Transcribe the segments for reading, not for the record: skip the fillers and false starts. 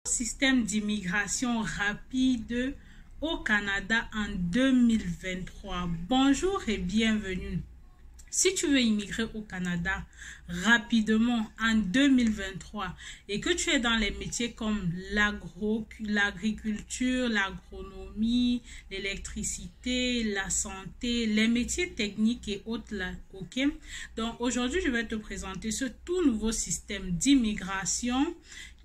Système d'immigration rapide au Canada en 2023. Bonjour et bienvenue. Si tu veux immigrer au Canada rapidement en 2023 et que tu es dans les métiers comme l'agriculture, l'agronomie, l'électricité, la santé, les métiers techniques et autres là, ok? Donc aujourd'hui, je vais te présenter ce tout nouveau système d'immigration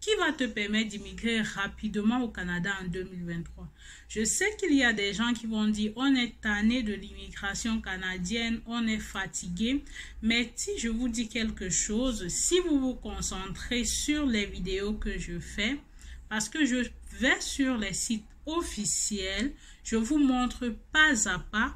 qui va te permettre d'immigrer rapidement au Canada en 2023. Je sais qu'il y a des gens qui vont dire on est tanné de l'immigration canadienne, on est fatigué, mais si je vous dis quelque chose, si vous vous concentrez sur les vidéos que je fais, parce que je vais sur les sites officiels, je vous montre pas à pas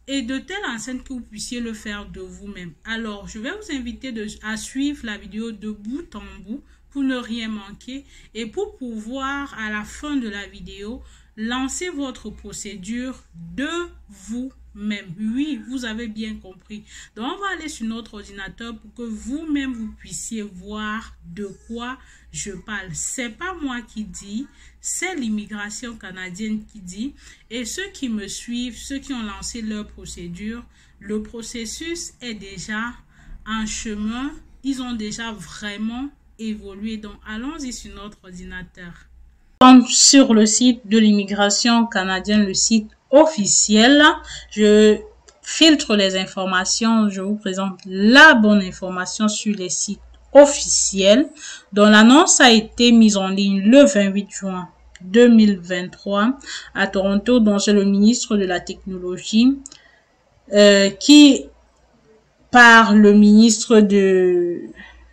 et de telle enseigne que vous puissiez le faire de vous-même. Alors, je vais vous inviter à suivre la vidéo de bout en bout pour ne rien manquer et pour pouvoir, à la fin de la vidéo, lancer votre procédure de vous-même. Oui, vous avez bien compris. Donc, on va aller sur notre ordinateur pour que vous-même, vous puissiez voir de quoi je parle. C'est pas moi qui dis, c'est l'immigration canadienne qui dit. Et ceux qui me suivent, ceux qui ont lancé leur procédure, le processus est déjà en chemin. Ils ont déjà vraiment évolué. Donc, allons-y sur notre ordinateur. Sur le site de l'immigration canadienne, le site officiel, je filtre les informations, je vous présente la bonne information sur les sites officiels, dont l'annonce a été mise en ligne le 28 juin 2023 à Toronto, dont c'est le ministre de la Technologie qui, par le ministre de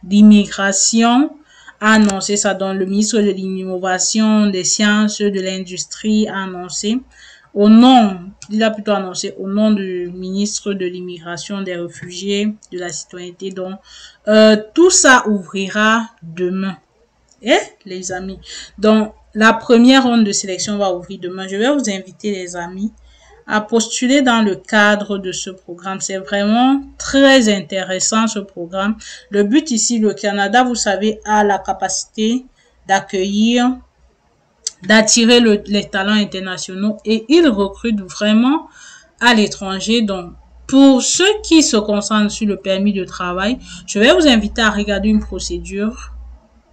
l'immigration, a annoncé ça, dans le ministre de l'innovation, des sciences, de l'industrie a annoncé au nom, il a plutôt annoncé au nom du ministre de l'immigration, des réfugiés, de la citoyenneté. Donc, tout ça ouvrira demain. Et les amis, donc la première ronde de sélection va ouvrir demain. Je vais vous inviter les amis à postuler dans le cadre de ce programme. C'est vraiment très intéressant ce programme. Le but ici, le Canada, vous savez, a la capacité d'accueillir, d'attirer les talents internationaux et il recrute vraiment à l'étranger. Donc, pour ceux qui se concentrent sur le permis de travail, je vais vous inviter à regarder une procédure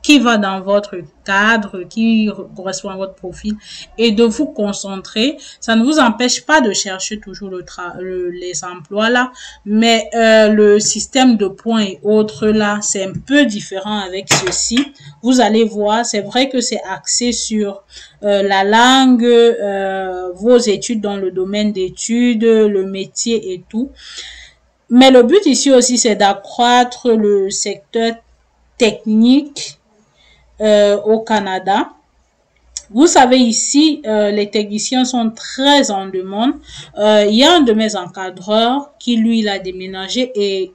qui va dans votre cadre, qui correspond à votre profil et de vous concentrer. Ça ne vous empêche pas de chercher toujours les emplois là, mais le système de points et autres là, c'est un peu différent avec ceci. Vous allez voir, c'est vrai que c'est axé sur la langue, vos études dans le domaine d'études, le métier et tout. Mais le but ici aussi, c'est d'accroître le secteur technique au Canada. Vous savez ici, les techniciens sont très en demande. Il y a un de mes encadreurs qui, lui, il a déménagé et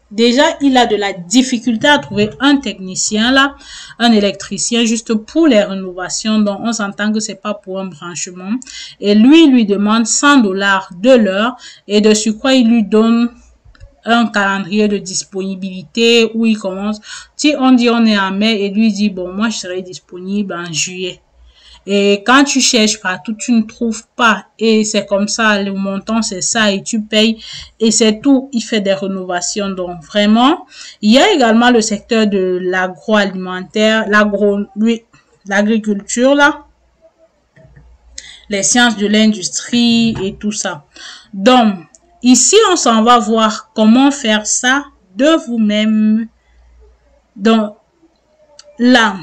déjà, il a de la difficulté à trouver un technicien là, un électricien juste pour les rénovations. Donc, on s'entend que c'est pas pour un branchement. Et lui, il lui demande 100 $ de l'heure et de surcroît, il lui donne un calendrier de disponibilité où il commence. Si on dit on est en mai et lui dit bon, moi je serai disponible en juillet. Et quand tu cherches partout, tu ne trouves pas. Et c'est comme ça, le montant c'est ça et tu payes et c'est tout. Il fait des rénovations. Donc vraiment, il y a également le secteur de l'agroalimentaire, l'agriculture là, les sciences de l'industrie et tout ça. Donc, ici, on s'en va voir comment faire ça de vous-même. Donc, là,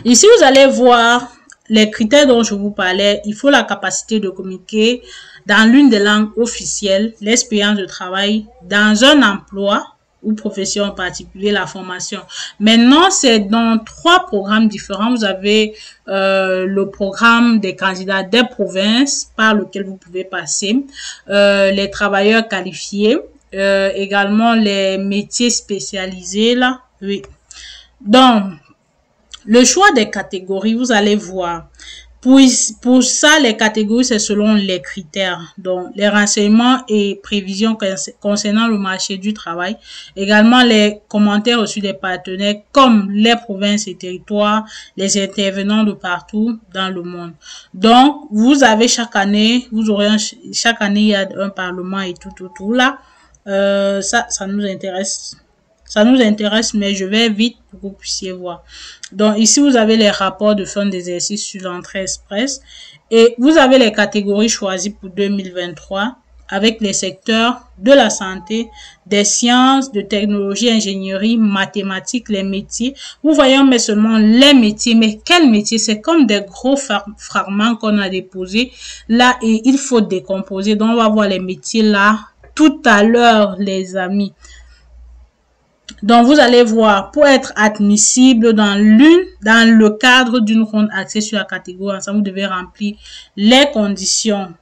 ici, vous allez voir les critères dont je vous parlais. Il faut la capacité de communiquer dans l'une des langues officielles, l'expérience de travail dans un emploi ou profession en particulier, la formation. Maintenant, c'est dans 3 programmes différents. Vous avez le programme des candidats des provinces par lequel vous pouvez passer, les travailleurs qualifiés, également les métiers spécialisés là. Oui. Donc, le choix des catégories, vous allez voir. Pour ça, les catégories, c'est selon les critères. Donc, les renseignements et prévisions concernant le marché du travail. Également, les commentaires reçus des partenaires comme les provinces et territoires, les intervenants de partout dans le monde. Donc, vous avez chaque année, chaque année, il y a un parlement et tout là. Ça nous intéresse. Ça nous intéresse, mais je vais vite pour que vous puissiez voir. Donc, ici, vous avez les rapports de fin d'exercice sur l'entrée express. Et vous avez les catégories choisies pour 2023 avec les secteurs de la santé, des sciences, de technologie, ingénierie, mathématiques, les métiers. Vous voyez, on met seulement les métiers. Mais quels métiers? C'est comme des gros fragments qu'on a déposés là et il faut décomposer. Donc, on va voir les métiers là tout à l'heure, les amis. Donc, vous allez voir, pour être admissible dans le cadre d'une ronde axée sur la catégorie ensemble, vous devez remplir les conditions.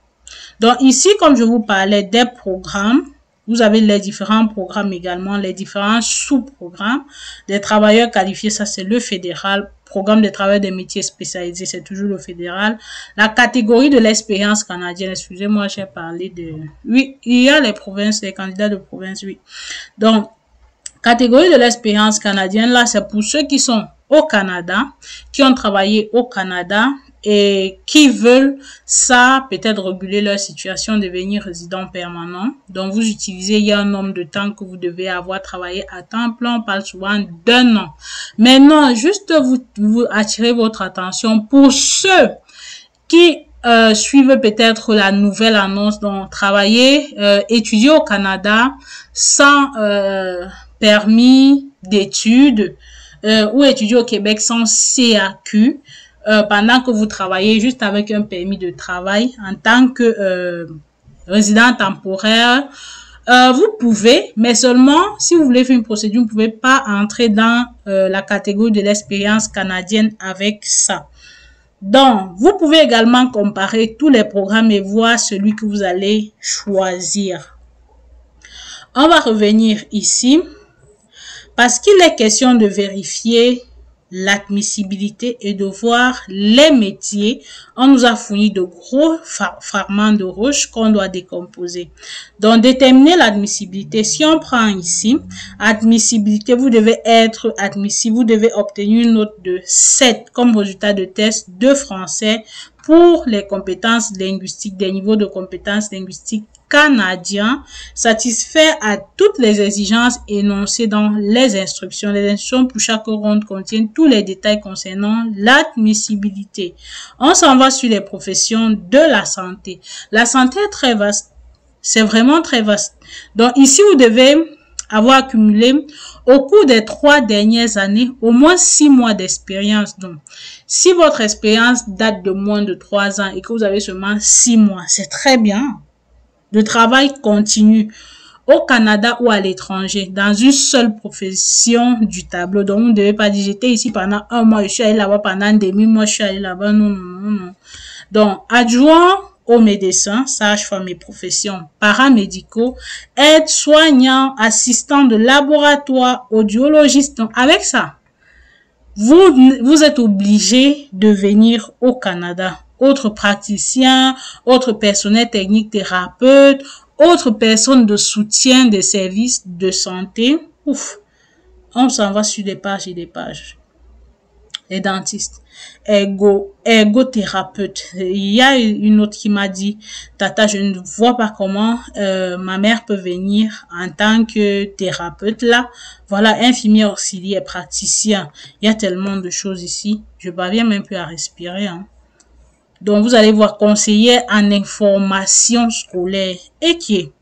Donc, ici, comme je vous parlais des programmes, vous avez les différents programmes également, les différents sous-programmes. Des travailleurs qualifiés, ça c'est le fédéral. Programme des travailleurs des métiers spécialisés, c'est toujours le fédéral. La catégorie de l'expérience canadienne, excusez-moi, j'ai parlé de... Oui, il y a les provinces, les candidats de province, oui. Donc, catégorie de l'expérience canadienne, là, c'est pour ceux qui sont au Canada, qui ont travaillé au Canada et qui veulent ça, peut-être réguler leur situation, devenir résident permanent. Donc, vous utilisez, il y a un nombre de temps que vous devez avoir travaillé à temps plein, on parle souvent d'1 an. Maintenant, juste vous attirez votre attention pour ceux qui suivent peut-être la nouvelle annonce, donc travailler, étudier au Canada sans permis d'études ou étudier au Québec sans CAQ pendant que vous travaillez juste avec un permis de travail en tant que résident temporaire. Vous pouvez, mais seulement si vous voulez faire une procédure, vous ne pouvez pas entrer dans la catégorie de l'expérience canadienne avec ça. Donc, vous pouvez également comparer tous les programmes et voir celui que vous allez choisir. On va revenir ici. Parce qu'il est question de vérifier l'admissibilité et de voir les métiers. On nous a fourni de gros fragments de roche qu'on doit décomposer. Donc, déterminer l'admissibilité. Si on prend ici, admissibilité, vous devez être admissible. Vous devez obtenir une note de 7 comme résultat de test de français pour les compétences linguistiques, des niveaux de compétences linguistiques canadiens, satisfait à toutes les exigences énoncées dans les instructions. Les instructions pour chaque ronde contiennent tous les détails concernant l'admissibilité. On s'en va sur les professions de la santé. La santé est très vaste. C'est vraiment très vaste. Donc ici, vous devez avoir accumulé au cours des 3 dernières années au moins 6 mois d'expérience. Donc, si votre expérience date de moins de 3 ans et que vous avez seulement 6 mois, c'est très bien. De travail continu au Canada ou à l'étranger, dans une seule profession du tableau. Donc, vous ne devez pas dire, j'étais ici pendant 1 mois, je suis allé là-bas pendant demi mois, je suis allé là-bas. Non, non, non, non. Donc, adjoint aux médecins, sage-femme et professions paramédicaux, aides-soignants, assistants de laboratoire, audiologistes. Donc, avec ça, vous êtes obligé de venir au Canada. Autres praticiens, autres personnels techniques, thérapeutes, autres personnes de soutien des services de santé. Ouf, on s'en va sur des pages et des pages. Les dentistes, ergothérapeute. Il y a une autre qui m'a dit, Tata, je ne vois pas comment ma mère peut venir en tant que thérapeute là. Voilà, infirmier auxiliaire, praticien. Il y a tellement de choses ici. Je parviens même plus à respirer. Hein. Donc, vous allez voir conseiller en information scolaire. Et qui est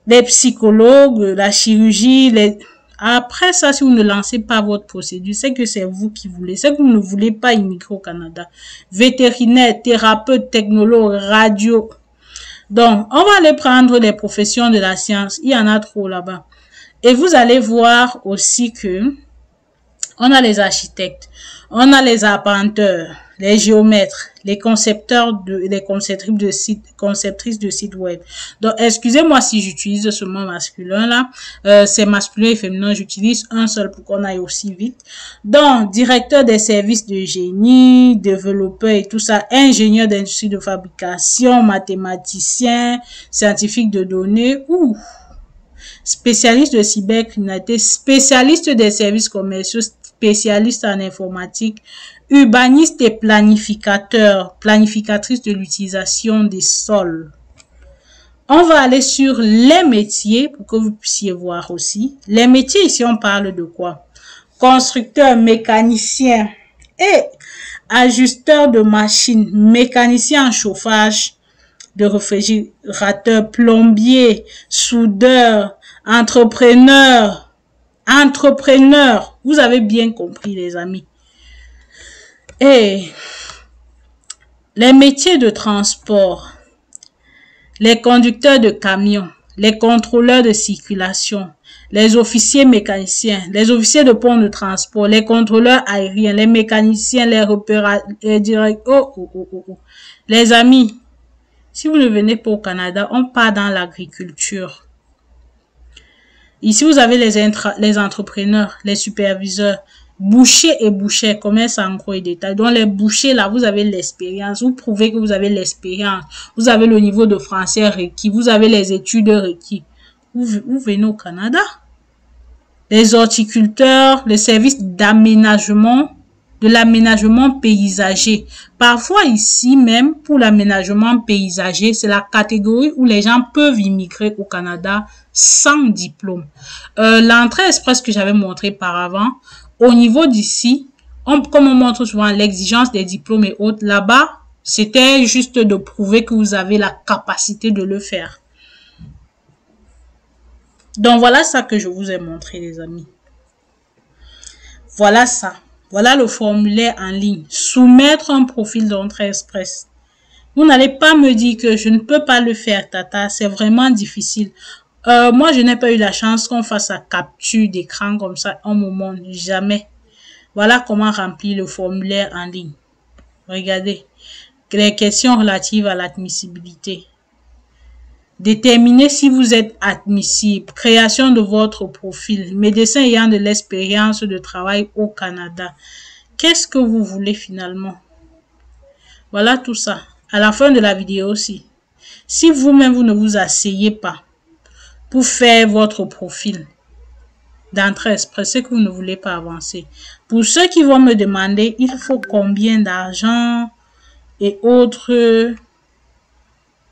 les psychologues, la chirurgie, les... Après ça, si vous ne lancez pas votre procédure, c'est que c'est vous qui voulez. C'est que vous ne voulez pas immigrer au Canada. Vétérinaire, thérapeute, technologue, radio. Donc, on va aller prendre les professions de la science. Il y en a trop là-bas. Et vous allez voir aussi que On a les architectes, on a les arpenteurs, les géomètres, les conceptrices de sites web. Donc, excusez-moi si j'utilise ce mot masculin là. C'est masculin et féminin, j'utilise un seul pour qu'on aille aussi vite. Donc, directeur des services de génie, développeur et tout ça, ingénieur d'industrie de fabrication, mathématicien, scientifique de données, spécialiste de cybercriminalité, spécialiste des services commerciaux, spécialiste en informatique, urbaniste et planificateur, planificatrice de l'utilisation des sols. On va aller sur les métiers pour que vous puissiez voir aussi. Les métiers, ici, on parle de quoi? Constructeur, mécanicien et ajusteur de machines, mécanicien en chauffage de réfrigérateur, plombier, soudeur, entrepreneur. Vous avez bien compris, les amis. Et les métiers de transport, les conducteurs de camions, les contrôleurs de circulation, les officiers mécaniciens, les officiers de pont de transport, les contrôleurs aériens, les mécaniciens, les repérateurs, Les amis, si vous ne venez pas au Canada, on part dans l'agriculture. Ici, vous avez les entrepreneurs, les superviseurs, bouchers et bouchers, commerce en gros et détail. Donc, les bouchers, là, vous avez l'expérience. Vous prouvez que vous avez l'expérience. Vous avez le niveau de français requis. Vous avez les études requis. Vous venez au Canada. Les horticulteurs, les services d'aménagement, de l'aménagement paysager. Parfois ici même, pour l'aménagement paysager, c'est la catégorie où les gens peuvent immigrer au Canada sans diplôme. L'entrée express que j'avais montré par avant, au niveau d'ici, comme on montre souvent l'exigence des diplômes et autres, là-bas, c'était juste de prouver que vous avez la capacité de le faire. Donc, voilà ça que je vous ai montré, les amis. Voilà ça. Voilà le formulaire en ligne. Soumettre un profil d'entrée express. Vous n'allez pas me dire que je ne peux pas le faire, Tata. C'est vraiment difficile. Moi, je n'ai pas eu la chance qu'on fasse la capture d'écran comme ça un moment. Jamais. Voilà comment remplir le formulaire en ligne. Regardez. Les questions relatives à l'admissibilité. Déterminer si vous êtes admissible. Création de votre profil. Médecin ayant de l'expérience de travail au Canada. Qu'est-ce que vous voulez finalement? Voilà tout ça. À la fin de la vidéo aussi. Si vous-même, vous ne vous asseyez pas pour faire votre profil d'entrée express, c'est que vous ne voulez pas avancer. Pour ceux qui vont me demander, il faut combien d'argent et autres...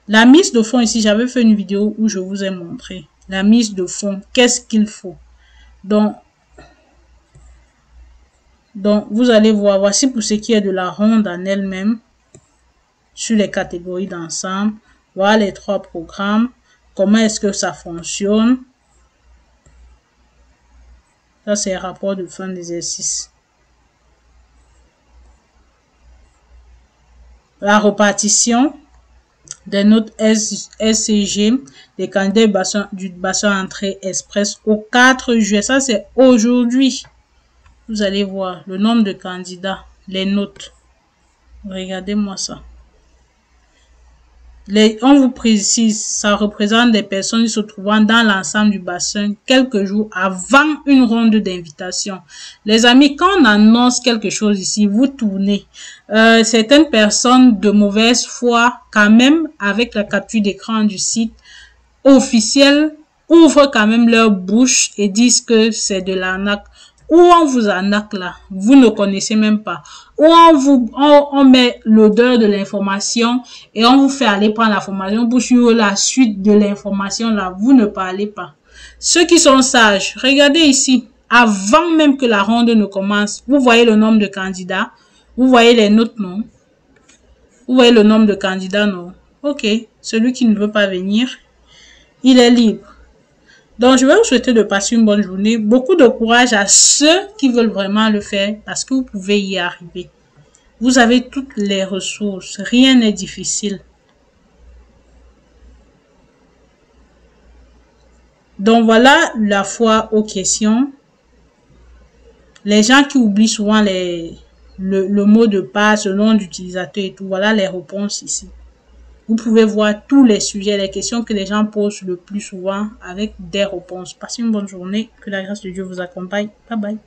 La mise de fonds ici, j'avais fait une vidéo où je vous ai montré. La mise de fonds, qu'est-ce qu'il faut? Donc, vous allez voir, voici pour ce qui est de la ronde en elle-même, sur les catégories d'ensemble. Voilà les 3 programmes. Comment est-ce que ça fonctionne? Ça, c'est un rapport de fin d'exercice. La répartition des notes SCG des candidats du bassin entrée express au 4 juillet. Ça, c'est aujourd'hui. Vous allez voir le nombre de candidats, les notes. Regardez-moi ça. On vous précise, ça représente des personnes se trouvant dans l'ensemble du bassin quelques jours avant une ronde d'invitation. Les amis, quand on annonce quelque chose ici, vous tournez. Certaines personnes de mauvaise foi, quand même, avec la capture d'écran du site officiel, ouvrent quand même leur bouche et disent que c'est de l'arnaque. Ou on vous arnaque là, vous ne connaissez même pas. Ou on met l'odeur de l'information et on vous fait aller prendre la formation pour suivre la suite de l'information là. Vous ne parlez pas. Ceux qui sont sages, regardez ici. Avant même que la ronde ne commence, vous voyez le nombre de candidats. Vous voyez les notes, non? Vous voyez le nombre de candidats, non? Ok. Celui qui ne veut pas venir, il est libre. Donc, je vais vous souhaiter de passer une bonne journée. Beaucoup de courage à ceux qui veulent vraiment le faire parce que vous pouvez y arriver. Vous avez toutes les ressources. Rien n'est difficile. Donc, voilà la foi aux questions. Les gens qui oublient souvent le mot de passe, le nom d'utilisateur et tout, voilà les réponses ici. Vous pouvez voir tous les sujets, les questions que les gens posent le plus souvent avec des réponses. Passez une bonne journée. Que la grâce de Dieu vous accompagne. Bye bye.